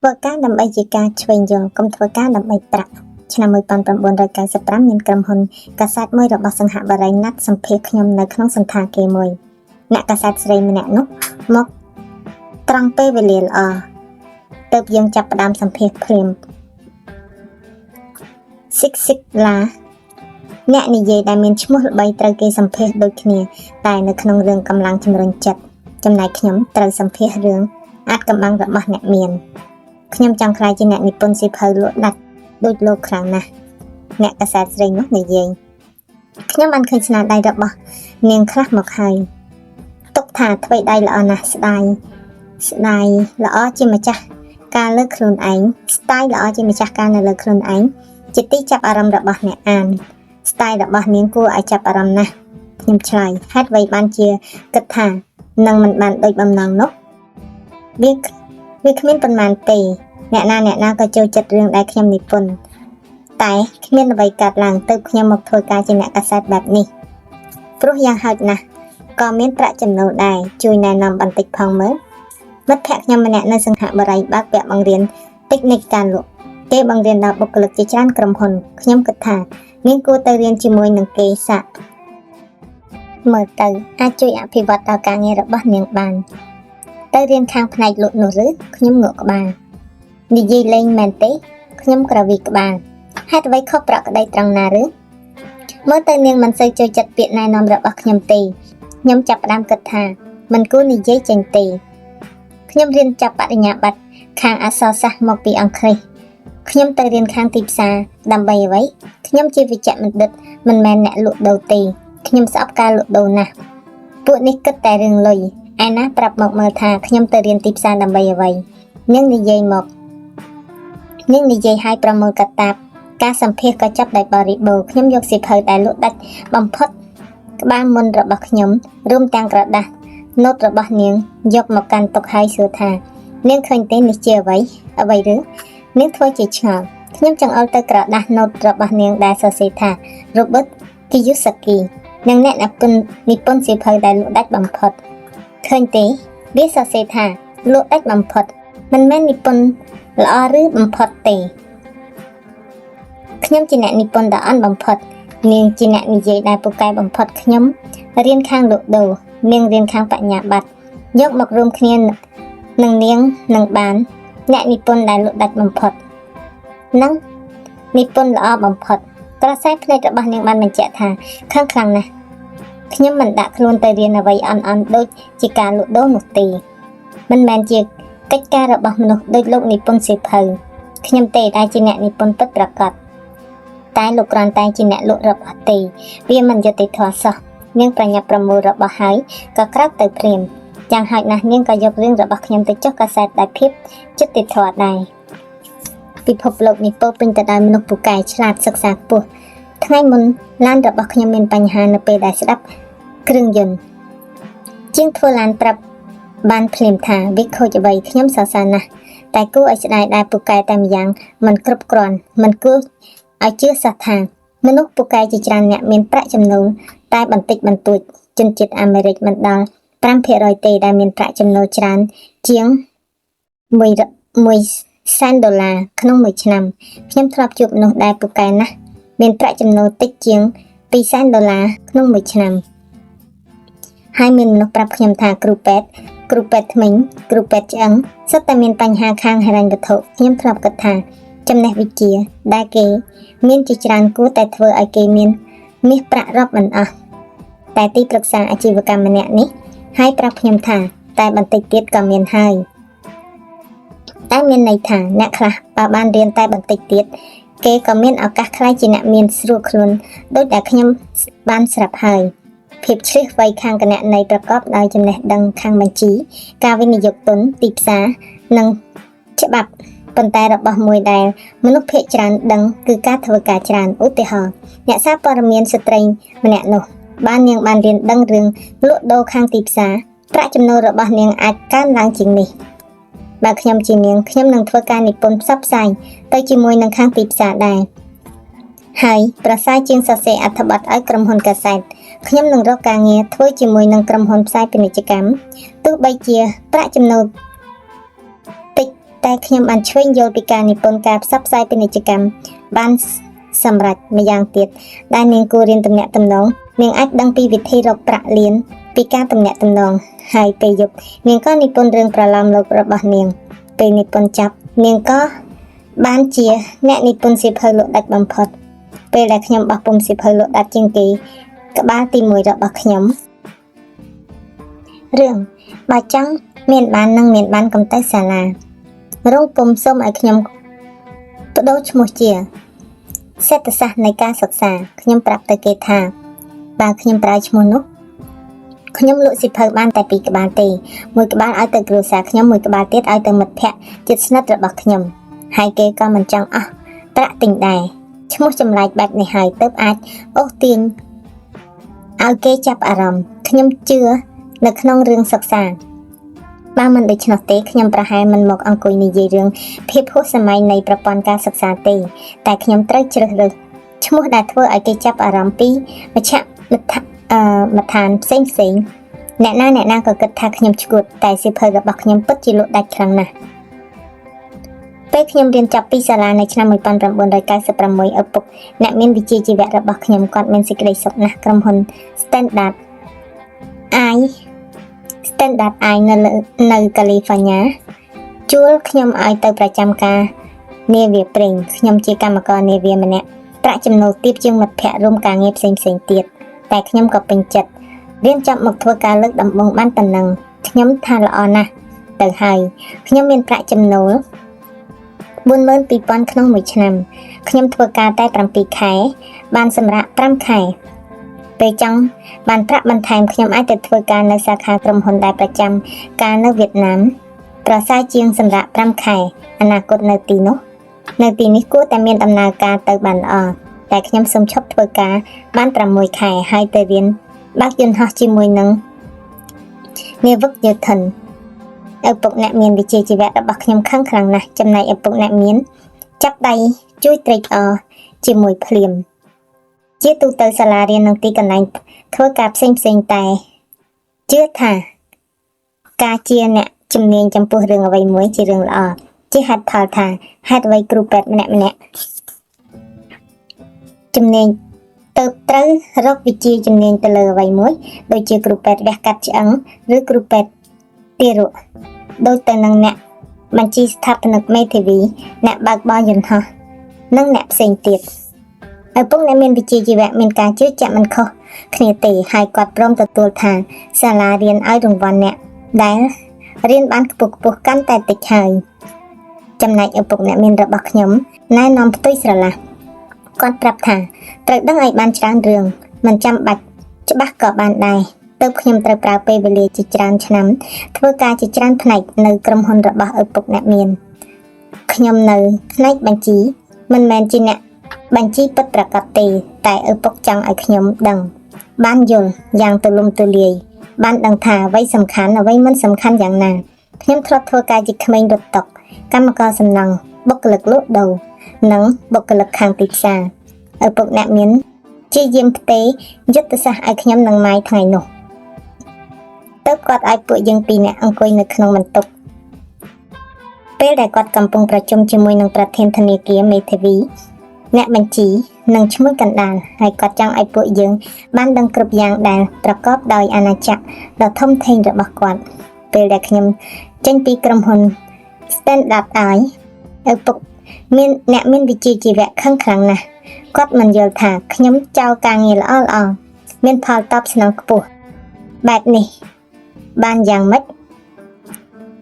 ធ្វើការដើម្បីជាការឆ្វេងយល់កុំធ្វើការដើម្បីប្រាក់ឆ្នាំ1995មានក្រុមហ៊ុនកាសែតមួយរបស់សង្ហបុរីណាត់សម្ភាសខ្ញុំនៅក្នុងសន្តាគារមួយអ្នកកាសែតស្រីម្នាក់នោះមកត្រង់ពេលវេលាល្អទើបយើងចាប់ផ្ដើមសម្ភាសព្រាមSix-Siglaអ្នកនិយាយដែលមានឈ្មោះល្បីត្រូវគេសម្ភាសដូចគ្នាតែនៅក្នុងរឿងកម្លាំងជំរុញចិត្តចំណែកខ្ញុំត្រូវសម្ភាសរឿងអាចកម្បាំងរបស់អ្នកមានខ្ញុំចង់ខ្លាចជាអ្នកនិពន្ធសៀវភៅលក់ដាច់ដូចលោកខ្លាំងណាស់អ្នកកាសែតស្រីនោះនិយាយខ្ញុំបានឃើញស្នាដៃរបស់នាងខ្លះមកហើយទុកថាថ្វីដៃល្អណាស់ស្ដាយល្អជាម្ចាស់ការលើកខ្លួនឯងស្ទាយល្អជាម្ចាស់ការនៅលើខ្លួនឯងជាទីចាប់អារម្មណ៍របស់អ្នកអានស្ទាយរបស់នាងគួរឲ្យចាប់អារម្មណ៍ណាស់ខ្ញុំឆ្លើយហេតុអ្វីបានជាគិតថានឹងមិនបានដូចបំណងនោះវាគ្មានប៉ុន្មានទេអ្នកណាក៏ចូលចិត្តរឿងដែលខ្ញុំនិពន្ធតែគ្មានអ្វីកើតឡើងទៅខ្ញុំមកធ្វើការជាអ្នកកាសែតបែបនេះព្រោះយ៉ាងហោចណាស់ក៏មានប្រាក់ចំណូលដែរជួយណែនាំបន្តិចផងមើលមិត្តភក្តិខ្ញុំម្នាក់នៅសង្ហបុរីបើកវគ្គបង្រៀនតិចនិចការលក់គេបង្រៀនដល់បុគ្គលិកជាច្រើនក្រុមហ៊ុនខ្ញុំគិតថានាងគួរទៅរៀនជាមួយនឹងគេសាក់មើលទៅអាចជួយអភិវឌ្ឍដល់ការងាររបស់នាងបានទៅរៀនខាងផ្នែកលក់នោះឬខ្ញុំងក់ក្បាលនិយាយលេងមែនទេខ្ញុំក្រវីក្បាលហេតុអ្វីខុសប្រក្រតីត្រង់ណាឬមើលទៅនាងមិនសូវចូលចិត្តពាក្យណែនាំរបស់ខ្ញុំទេខ្ញុំចាប់ផ្ដើមគិតថាមិនគួរនិយាយចេញទេខ្ញុំរៀនចាប់បរិញ្ញាបត្រខាងអក្សរសាស្ត្រមកពីអង់គ្លេសខ្ញុំទៅរៀនខាងទីផ្សារដើម្បីអ្វីខ្ញុំជាវិជ្ជបណ្ឌិតមិនមែនអ្នកលក់ដូរទេខ្ញុំស្អប់ការលក់ដូរណាស់ពួកនេះគិតតែរឿងលុយឯណាប្រាប់មកមើលថាខ្ញុំទៅរៀនទីផ្សារដើម្បីអ្វីនាងនិយាយឲ្យប្រមូលកតាបការសម្ភាសក៏ចាប់ដោយបរិបូរខ្ញុំយកសៀវភៅដែលលក់ដាច់បំផុតក្បាលមុនរបស់ខ្ញុំរួមទាំងក្រដាសណូតរបស់នាងយកមកកាន់ទុកហើយសួរថានាងឃើញទេនេះជាអ្វីឬនាងធ្វើជាឆ្ងល់ខ្ញុំចង្អុលទៅក្រដាសណូតរបស់នាងដែលសរសេរថា Robert Kiyosaki និងអ្នកនិពន្ធសៀវភៅដែលលក់ដាច់បំផុតឃើញទេវាសរសេរថាលក់ដាច់បំផុតមិនមែននិពន្ធល្អឬបំផុតទេខ្ញុំជាអ្នកនិពន្ធដ៏អន់បំផុតនាងជាអ្នកនិយាយដែលពូកែបំផុតខ្ញុំរៀនខាងលក់ដូរនាងរៀនខាងបញ្ញាបត្រយកមករួមគ្នានឹងនាងនឹងបានអ្នកនិពន្ធដែលលក់ដាច់បំផុតនិងនិពន្ធល្អបំផុតក្រសែភ្នែករបស់នាងបានបញ្ជាក់ថាខឹងខ្លាំងណាស់ខ្ញុំមិនដាក់ខ្លួនទៅរៀនអ្វីអន់ដូចជាការលក់ដូរនោះទេមិនមែនជាកិច្ចការរបស់មនុស្សដូចលោកនិពន្ធសៀវភៅខ្ញុំទេដែលជាអ្នកនិពន្ធពិតប្រាកដតែលោកគ្រាន់តែជាអ្នកលក់របស់ទេវាមិនយុត្តិធម៌សោះនាងប្រញាប់ប្រមូលរបស់ហើយក៏ក្រោកទៅព្រាមយ៉ាងហោចណាស់នាងក៏យករឿងរបស់ខ្ញុំទៅចុះកាសែតដែលភាពយុត្តិធម៌ដែរពិភពលោកនេះពោពេញទៅដោយមនុស្សពូកែឆ្លាតសិក្សាខ្ពស់ថ្ងៃមុនឡានរបស់ខ្ញុំមានបញ្ហានៅពេលដែលស្ដាប់គ្រឿងយន្តជាងធ្វើឡានប្រាប់បានភ្លាមថាវាខូចអ្វីខ្ញុំសរសើរណាស់តែគួរឲ្យស្ដាយដែលពូកែតែម្យ៉ាងមិនគ្រប់គ្រាន់មិនគួរឲ្យជឿសាសថាមនុស្សពូកែជាច្រើនអ្នកមានប្រាក់ចំណូលតែបន្តិចបន្តួចជនជាតិអាមេរិកមិនដល់ 5% ទេដែលមានប្រាក់ចំណូលច្រើនជាង$100,000ក្នុងមួយឆ្នាំខ្ញុំធ្លាប់ជួបមនុស្សដែលពូកែណាស់មានប្រាក់ចំណូលតិចជាង$200,000ក្នុងមួយឆ្នាំហើយមានមនុស្សប្រាប់ខ្ញុំថាគ្រូពេទ្យថ្មីគ្រូពេទ្យឆ្អឹងសុទ្ធតែមានបញ្ហាខាងហិរញ្ញវត្ថុខ្ញុំធ្លាប់គិតថាចំណេះវិជ្ជាដែលគេមានជាច្រើនគួរតែធ្វើឲ្យគេមានមាសប្រាក់រាប់មិនអស់តែទីប្រឹក្សាអាជីវកម្មម្នាក់នេះហើយប្រាប់ខ្ញុំថាតែបន្តិចទៀតក៏មានហើយតែមានន័យថាអ្នកខ្លះបើបានរៀនតែបន្តិចទៀតគេក៏មានឱកាសខ្លាយជាអ្នកមានស្រួលខ្លួនដូចដែលខ្ញុំបានស្រាប់ហើយភាពឆ្លៀសវៃខាងគណនេយ្យប្រកបដោយចំណេះដឹងខាងបញ្ជីការវិនិយោគទុនទីផ្សារនិងច្បាប់ប៉ុន្តែរបស់មួយដែលមនុស្សភាគច្រើនដឹងគឺការធ្វើការច្រើនឧទាហរណ៍អ្នកសារព័ត៌មានស្ត្រីម្នាក់នោះនាងបានរៀនដឹងរឿងលក់ដូរខាងទីផ្សារប្រាក់ចំណូលរបស់នាងអាចកើនឡើងជាងនេះបើខ្ញុំជានាងខ្ញុំនឹងធ្វើការនិពន្ធផ្សព្វផ្សាយទៅជាមួយនឹងខាងទីផ្សារដែរហើយប្រសើរជាងសរសេរអត្ថបទឲ្យក្រុមហ៊ុនកាសែតខ្ញុំនឹងរកការងារធ្វើជាមួយនឹងក្រុមហ៊ុនផ្សាយពាណិជ្ជកម្មទោះបីជាប្រាក់ចំណូលតិច តែខ្ញុំបានឆ្វេងយល់ពីការនិពន្ធការផ្សព្វផ្សាយពាណិជ្ជកម្មបានសម្រាប់ម្យ៉ាងទៀតដែលនាងគួររៀនទំនាក់ទំនងនាងអាចដឹងពីវិធីរកប្រាក់លានពីការទំនាក់ទំនងហើយពេលយប់នាងក៏និពន្ធរឿងប្រឡំលោករបស់នាងពេលនិពន្ធចប់នាងក៏បានជាអ្នកនិពន្ធសៀវភៅលក់ដាច់បំផុតពេលដែលខ្ញុំបោះពុម្ពសៀវភៅលក់ដាច់ជាងគេក្បាលទី1របស់ខ្ញុំរឿងបើចង់មានបាននឹងមានបានកុំទៅសាលារងពុំសូមឲ្យខ្ញុំបដូរឈ្មោះជាសេដ្ឋសាស្ត្រនៃការសិក្សាខ្ញុំប្រាប់ទៅគេថាបើខ្ញុំប្រើឈ្មោះនោះខ្ញុំលក់សៀវភៅបានតែ2ក្បាលទេមួយក្បាលឲ្យទៅគ្រួសារខ្ញុំមួយក្បាលទៀតឲ្យទៅមិត្តភ័ក្តិជិតស្និទ្ធរបស់ខ្ញុំហើយគេក៏មិនចង់អស់ប្រាក់ទិញដែរឈ្មោះចម្លែកបែបនេះហើយទើបអាចអូសទាញឲ្យគេចាប់អារម្មណ៍ខ្ញុំជឿនៅក្នុងរឿងសិក្សាបើមិនដូច្នោះទេខ្ញុំប្រហែលមិនមកអង្គុយនិយាយរឿងភាពហួសសម័យនៃប្រព័ន្ធការសិក្សាទេតែខ្ញុំត្រូវជ្រើសរើសឈ្មោះដែលធ្វើឲ្យគេចាប់អារម្មណ៍ពីមជ្ឈដ្ឋានផ្សេងអ្នកណាក៏គិតថាខ្ញុំឈួតតែសៀវភៅរបស់ខ្ញុំពិតជាលក់ដាច់ខ្លាំងណាស់ពេលខ្ញុំរៀនចប់ពីសាលានៅឆ្នាំ1996ឪពុកអ្នកមានវិជ្ជាជីវៈរបស់ខ្ញុំគាត់មានសេចក្តីសុខណាស់ក្រុមហ៊ុន Standard Eye នៅកាលីហ្វ័រញ៉ាជួលខ្ញុំឲ្យទៅប្រចាំការនាវាប្រេងខ្ញុំជាកម្មករនាវាម្នាក់ប្រាក់ចំណូលទាបជាងមិត្តភ័ក្តិរួមការងារផ្សេងទៀតតែខ្ញុំក៏ពេញចិត្តរៀនចប់មកធ្វើការលើកដំបូងបានប៉ុណ្ណឹងខ្ញុំថាល្អណាស់ទៅហើយខ្ញុំមានប្រាក់ចំណូល42,000ក្នុងមួយឆ្នាំខ្ញុំធ្វើការតែ7ខែបានសម្រាប់5ខែពេលចង់បានប្រាក់បន្ថែមខ្ញុំអាចទៅធ្វើការនៅសាខាក្រុមហ៊ុនដែលប្រចាំការនៅវៀតណាមប្រសើរជាងសម្រាប់5ខែអនាគតនៅទីនេះគួរតែមានដំណើរការទៅបានល្អតែខ្ញុំសូមឈប់ធ្វើការបាន6ខែហើយទៅរៀនបើកយន្តហោះជាមួយនឹងនាវិកយោធិនឪពុកអ្នកមានវិជ្ជាជីវៈរបស់ខ្ញុំខឹងខ្លាំងណាស់ចំណែកឪពុកអ្នកមានចាប់ដៃជួយត្រេកអរជាមួយភ្លាមជាទូទៅសាលារៀននិងទីកន្លែងធ្វើការផ្សេងតែជឿថាការជាអ្នកជំនាញចំពោះរឿងអ្វីមួយជារឿងល្អជាហេតុផលថាហេតុអ្វីគ្រូពេទ្យម្នាក់ជំនាញទៅត្រូវរកវិជ្ជាជំនាញទៅលើអ្វីមួយដូចជាគ្រូពេទ្យវះកាត់ឆ្អឹងឬគ្រូពេទ្យទារកដូចទៅនឹងអ្នកបញ្ជីស្ថាបនិកមេធាវីអ្នកបើកបរយន្តហោះនិងអ្នកផ្សេងទៀតឪពុកអ្នកមានវិជ្ជាជីវៈមានការជឿជាក់មិនខុសគ្នាទេហើយគាត់ព្រមទទួលថាសាលារៀនឲ្យរង្វាន់អ្នកដែលរៀនបានខ្ពស់កាន់តែតិចហើយចំណែកឪពុកអ្នកមានរបស់ខ្ញុំណែនាំផ្ទុយស្រឡះគាត់ប្រាប់ថាត្រូវដឹងឲ្យបានច្រើនរឿងមិនចាំបាច់ច្បាស់ក៏បានដែរទើបខ្ញុំត្រូវប្រើពេលវេលាជាច្រើនឆ្នាំធ្វើការជាច្រើនផ្នែកនៅក្រុមហ៊ុនរបស់ឪពុកអ្នកមានខ្ញុំនៅផ្នែកបញ្ជីមិនមែនជាអ្នកបញ្ជីពិតប្រាកដទេតែឪពុកចង់ឲ្យខ្ញុំដឹងបានយល់យ៉ាងទូលំទូលាយបានដឹងថាអ្វីសំខាន់អ្វីមិនសំខាន់យ៉ាងណាខ្ញុំធ្លាប់ធ្វើការជាក្មេងរត់តុកម្មករសំណង់បុគ្គលិកលក់ដូរនិងបុគ្គលិកខាងទីផ្សារឪពុកអ្នកមានជាយាមផ្ទេយុទ្ធសាស្ត្រឲ្យខ្ញុំនឹងម៉ាយថ្ងៃនោះទើបគាត់ឲ្យពួកយើងពីរនាក់អង្គុយនៅក្នុងបន្ទប់ពេលដែលគាត់កំពុងប្រជុំជាមួយនឹងប្រធានធនាគារមេធាវីអ្នកបញ្ជីនិងឈ្មោះកណ្ដាលហើយគាត់ចង់ឲ្យពួកយើងបានដឹងគ្រប់យ៉ាងដែលប្រកបដោយអាណាចក្រដ៏ធំធេងរបស់គាត់ពេលដែលខ្ញុំចេញពីក្រុមហ៊ុន Standard Eye ឪពុកអ្នកមានវិជ្ជាជីវៈខឹងខ្លាំងណាស់គាត់មិនយល់ថាខ្ញុំចោលការងារល្អមានផលតបស្នងខ្ពស់បែបនេះបានយ៉ាងម៉េច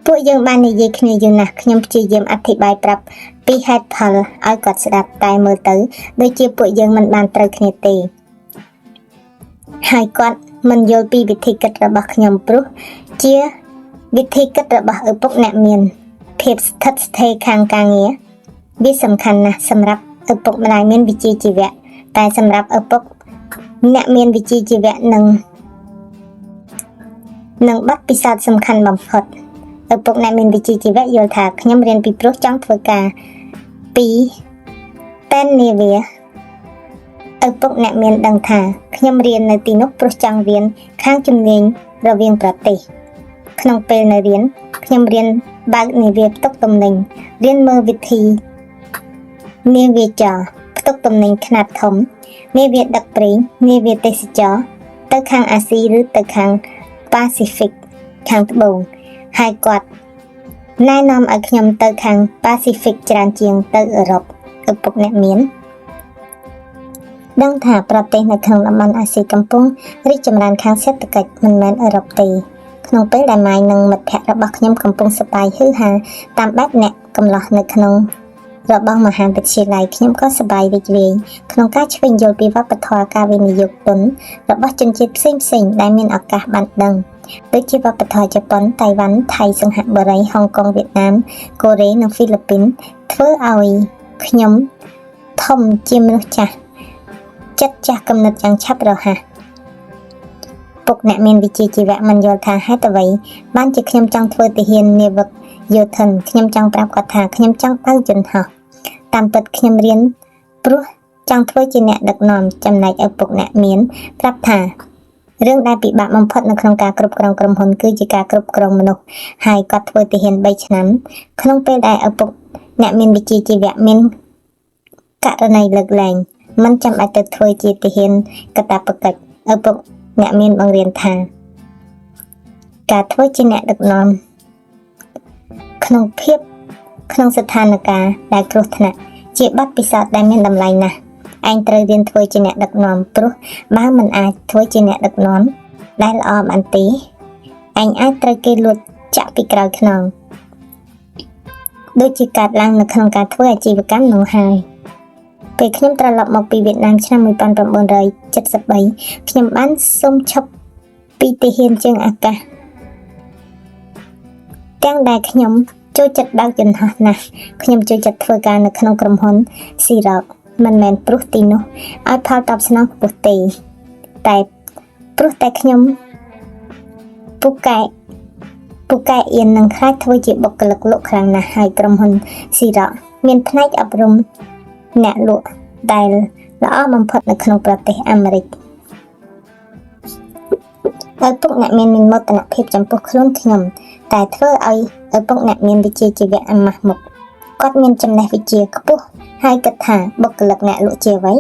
ពួកយើងបាននិយាយគ្នាយូរណាស់ខ្ញុំព្យាយាមអធិប្បាយប្រាប់ពីហេតុផលឲ្យគាត់ស្ដាប់តែមើលទៅដូចជាពួកយើងមិនបានត្រូវគ្នាទេហើយគាត់មិនយល់ពីវិធីគិតរបស់ខ្ញុំព្រោះជាវិធីគិតរបស់ឪពុកអ្នកមានភាពស្ថិតស្ថេរខាងការងារវាសំខាន់ណាស់សម្រាប់ឪពុកម្ដាយមានវិជ្ជាជីវៈតែសម្រាប់ឪពុកអ្នកមានវិជ្ជាជីវៈនិងបទពិសោធន៍សំខាន់បំផុតឪពុកអ្នកមានវិជ្ជាជីវៈយល់ថាខ្ញុំរៀនពីព្រោះចង់ធ្វើការពីតែននាវាឪពុកអ្នកមានដឹងថាខ្ញុំរៀននៅទីនោះព្រោះចង់រៀនខាងជំនាញរវាងប្រទេសក្នុងពេលនៅរៀនខ្ញុំរៀន បើកនាវាផ្ទុកទំនិញរៀនមើលវិធីនាវាចរផ្ទុកទំនិញខ្នាតធំនាវាដឹកប្រេងនាវាទេសចរទៅខាងអាស៊ីឬទៅខាងប៉ាស៊ីហ្វិកខាងត្បូងហើយគាត់ណែនាំឲ្យខ្ញុំទៅខាងប៉ាស៊ីហ្វិកច្រើនជាងទៅអឺរ៉ុបឪពុកអ្នកមានដឹងថាប្រទេសនៅក្នុងតំបន់អាស៊ីកំពុងរីកចម្រើនខាងសេដ្ឋកិច្ចមិនមែនអឺរ៉ុបទេក្នុងពេលដែលម៉ាយនិងមិត្តភ័ក្តិរបស់ខ្ញុំកំពុងសប្បាយហឺហាតាមបែបអ្នកកំឡោះនៅក្នុងរបស់មហាវិទ្យាល័យខ្ញុំក៏សប្បាយរីករាយក្នុងការឈ្វេងយល់ពីវប្បធម៌ការវិនិយោគទុនរបស់ជនជាតិផ្សេងៗដែលមានឱកាសបានដឹងដូចជាវប្បធម៌ជប៉ុនតៃវ៉ាន់ថៃសិង្ហបុរីហុងកុងវៀតណាមកូរ៉េនិងហ្វីលីពីនធ្វើឲ្យខ្ញុំធំជាមនុស្សចាស់ចិត្តចាស់គំនិតយ៉ាងឆាប់រហ័សពុកអ្នកមានវិជ្ជាជីវៈមិនយល់ថាហេតុអ្វីបានជាខ្ញុំចង់ធ្វើទាហាននាវិកយោធិនខ្ញុំចង់ប្រាប់គាត់ថាខ្ញុំចង់បើកយន្តហោះតាមពិតខ្ញុំរៀនព្រោះចង់ធ្វើជាអ្នកដឹកនាំចំណែកឪពុកអ្នកមានប្រាប់ថារឿងដែលពិបាកបំផុតនៅក្នុងការគ្រប់គ្រងក្រុមហ៊ុនគឺជាការគ្រប់គ្រងមនុស្សហើយគាត់ធ្វើទាហាន3ឆ្នាំក្នុងពេលដែលឪពុកអ្នកមានវិជ្ជាជីវៈមានករណីលើកលែងមិនចាំបាច់ទៅធ្វើជាទាហានកតាបកិច្ចឪពុកអ្នកមានបង្រៀនថាការធ្វើជាអ្នកដឹកនាំក្នុងស្ថានភាពដែលគ្រោះថ្នាក់ជាបទពិសោធន៍ដែលមានតម្លៃណាស់ឯងត្រូវរៀនធ្វើជាអ្នកដឹកនាំព្រោះបើមិនអាចធ្វើជាអ្នកដឹកនាំដែលល្អបានទេឯងអាចត្រូវគេលួចចាក់ពីក្រោយខ្នងដូចជាកើតឡើងនៅក្នុងការធ្វើអាជីវកម្មនោះហើយពេលខ្ញុំត្រឡប់មកពីវៀតណាមឆ្នាំ1973ខ្ញុំបានសុំឈប់ពីទាហានជើងអាកាសទាំងដែលខ្ញុំចូលចិត្តបើកយន្តហោះណាស់ខ្ញុំចូលចិត្តធ្វើការនៅក្នុងក្រុមហ៊ុនស៊ីរ៉ុកមិនមែនព្រោះទីនោះឲ្យផលតបស្នងខ្ពស់ទេតែព្រោះតែខ្ញុំពូកែអៀននឹងខ្លាចធ្វើជាបុគ្គលិកលក់ខ្លាំងណាស់ហើយក្រុមហ៊ុនស៊ីរ៉ុកមានផ្នែកអប់រំអ្នកលក់ដែលល្អបំផុតនៅក្នុងប្រទេសអាមេរិកឪពុកអ្នកមានមោទនភាពចំពោះខ្លួនខ្ញុំតែធ្វើឲ្យឪពុកអ្នកមានវិជ្ជាជីវៈអាម៉ាស់មុខគាត់មានចំណេះវិជ្ជាខ្ពស់ហើយគិតថាបុគ្គលិកអ្នកលក់ជាអ្វី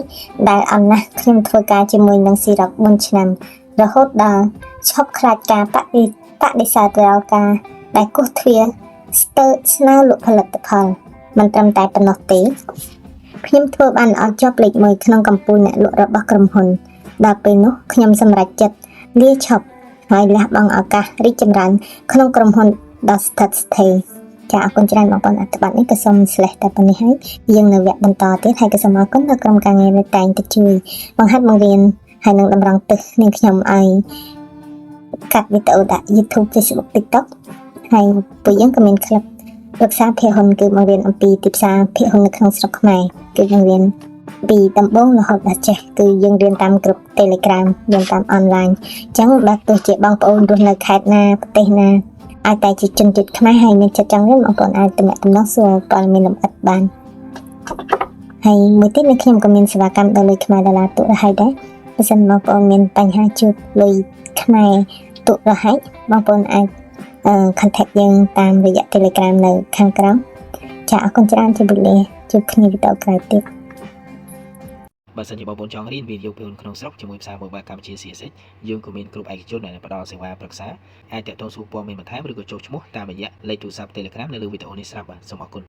ដែលអំណះខ្ញុំធ្វើការជាមួយនឹងស៊ីរ៉ុក4ឆ្នាំរហូតដល់ឈប់ខ្លាចការបដិសេធរាល់ការដែលគោះទ្វារស្នើលក់ផលិតផលមិនត្រឹមតែប៉ុណ្ណោះទេខ្ញុំធ្វើបានល្អជាប់លេខ1ក្នុងកំពូលអ្នកលក់របស់ក្រុមហ៊ុនដល់ពេលនោះខ្ញុំសម្រេចចិត្តលាឈប់ហើយលះបង់ឱកាសរីកចម្រើនក្នុងក្រុមហ៊ុនដ៏ស្ថិតស្ថេរចាអរគុណច្រើនបងប្អូនអត្ថបទនេះក៏សូមស្លេះតែប៉ុណ្្នេះហើយយើងនៅវគ្គបន្តទៀតហើយក៏សូមអរគុណដល់ក្រុមការងារដែលតែងតែជួយបង្ហាត់បង្រៀនហើយនឹងតម្រង់ទិសនាងខ្ញុំឲ្យកាត់វីដេអូដាក់ YouTube Facebook TikTok ហើយពួកយើងក៏មានក្លឹបប្រឹក្សាភាគហ៊ុនគឺបង្រៀនអំពីទីផ្សារភាគហ៊ុននៅក្នុងស្រុកខ្មែរគឺបង្រៀនពីដំបូងរហូតដល់ចេះគឺយើងរៀនតាមក្រុម Telegram រៀនតាមអនឡាញអញ្ចឹងបើទោះជាបងប្អូនរស់នៅខេត្តណាប្រទេសណាអាចតែជាជនជាតិខ្មែរហើយមានចិត្តចង់រៀនបងប្អូនអាចទំនាក់ទំនងសួរព័ត៌មានលម្អិតបានហើយមួយទៀតនៅខ្ញុំក៏មានសេវាកម្មដល់លុយខ្មែរដុល្លារទុករហ័យដែរបើសិនបងប្អូនមានបញ្ហាជួបលុយខ្មែរទុករហ័យបងប្អូនអាចcontact យើងតាមរយៈ Telegram នៅខាងក្រោមចាអរគុណច្រើនជម្រាបលាជួបគ្នាវីដេអូក្រោយទៀតបើសិនជាបងប្អូនចង់រៀនវិនិយោគក្នុងស្រុកជាមួយភាសាមួយបែបកម្ពុជា CSS យើងក៏មានក្រុមឯកជនដែលផ្ដល់សេវាប្រឹក្សាអាចទាក់ទងសួរព័ត៌មានបន្ថែមឬក៏ចុះឈ្មោះតាមរយៈលេខទូរស័ព្ទ Telegram នៅលើវីដេអូនេះស្រាប់បាទសូមអរគុណ